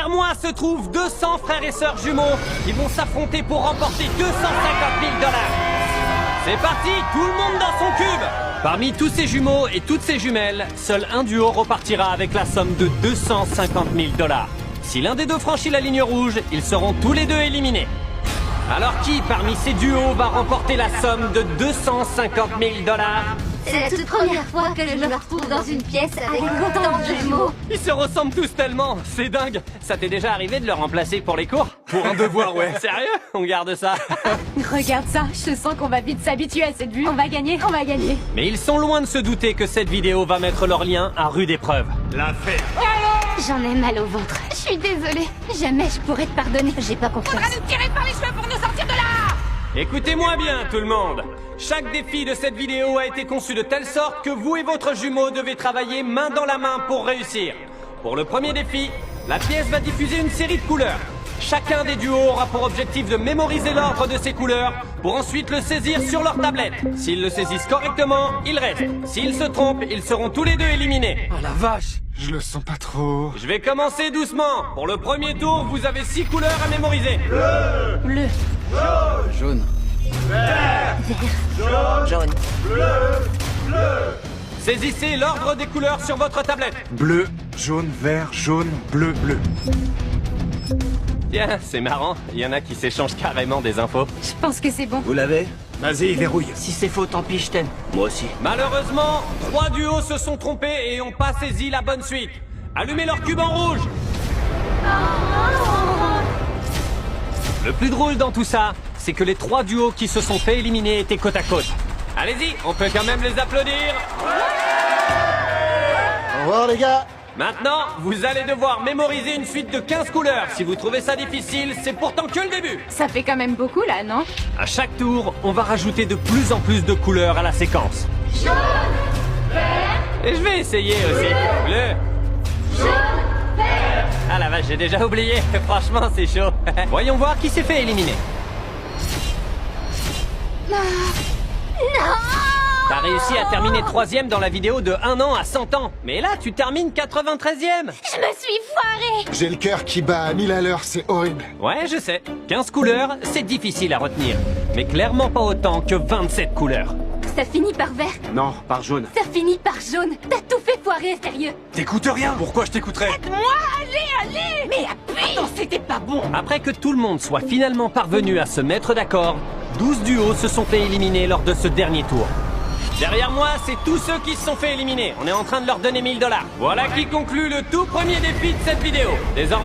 Derrière moi se trouvent 200 frères et sœurs jumeaux qui vont s'affronter pour remporter 250 000 $. C'est parti, tout le monde dans son cube. Parmi tous ces jumeaux et toutes ces jumelles, seul un duo repartira avec la somme de 250 000 $. Si l'un des deux franchit la ligne rouge, ils seront tous les deux éliminés. Alors qui parmi ces duos va remporter la somme de 250 000 $? C'est la toute première fois que je me retrouve dans une pièce avec autant de jumeaux. Ils se ressemblent tous tellement, c'est dingue. Ça t'est déjà arrivé de le remplacer pour les cours? Pour un devoir, ouais. Sérieux? On garde ça. Regarde ça, je sens qu'on va vite s'habituer à cette vue. On va gagner, on va gagner. Mais ils sont loin de se douter que cette vidéo va mettre leur lien à rude épreuve. L'affaire. J'en ai mal au ventre. Je suis désolée. Jamais je pourrais te pardonner. J'ai pas confiance. Faudra nous tirer par les cheveux pour nous sortir de là. Écoutez-moi bien, tout le monde. Chaque défi de cette vidéo a été conçu de telle sorte que vous et votre jumeau devez travailler main dans la main pour réussir. Pour le premier défi, la pièce va diffuser une série de couleurs. Chacun des duos aura pour objectif de mémoriser l'ordre de ces couleurs pour ensuite le saisir sur leur tablette. S'ils le saisissent correctement, ils restent. S'ils se trompent, ils seront tous les deux éliminés. Oh la vache. Je le sens pas trop. Je vais commencer doucement. Pour le premier tour, vous avez 6 couleurs à mémoriser. Bleu. Jaune. Jaune. Saisissez l'ordre des couleurs sur votre tablette. Bleu, jaune, vert, jaune, bleu, bleu. Tiens, c'est marrant. Il y en a qui s'échangent carrément des infos. Je pense que c'est bon. Vous l'avez? Vas-y, verrouille. Si c'est faux, tant pis, je t'aime. Moi aussi. Malheureusement, 3 duos se sont trompés et n'ont pas saisi la bonne suite. Allumez leur cube en rouge. Le plus drôle dans tout ça, c'est que les 3 duos qui se sont fait éliminer étaient côte à côte. Allez-y, on peut quand même les applaudir. Au revoir les gars. Maintenant, vous allez devoir mémoriser une suite de 15 couleurs. Si vous trouvez ça difficile, c'est pourtant que le début. Ça fait quand même beaucoup là, non? À chaque tour, on va rajouter de plus en plus de couleurs à la séquence. Jaune, vert, Et je vais essayer aussi. Bleu. jaune, vert. Ah la vache, j'ai déjà oublié. Franchement, c'est chaud. Voyons voir qui s'est fait éliminer. Non. T'as réussi à terminer 3e dans la vidéo de 1 an à 100 ans. Mais là, tu termines 93e. Je me suis foirée. J'ai le cœur qui bat à 1000 à l'heure, c'est horrible. Ouais, je sais. 15 couleurs, c'est difficile à retenir. Mais clairement pas autant que 27 couleurs. Ça finit par vert. Non, par jaune. Ça finit par jaune. T'as tout fait foirer, sérieux. T'écoutes rien. Pourquoi je t'écouterais? Mais appuie. Non, c'était pas bon. Après que tout le monde soit finalement parvenu à se mettre d'accord, 12 duos se sont fait éliminer lors de ce dernier tour. Derrière moi, c'est tous ceux qui se sont fait éliminer. On est en train de leur donner 1000 $. Voilà qui conclut le tout premier défi de cette vidéo. Désormais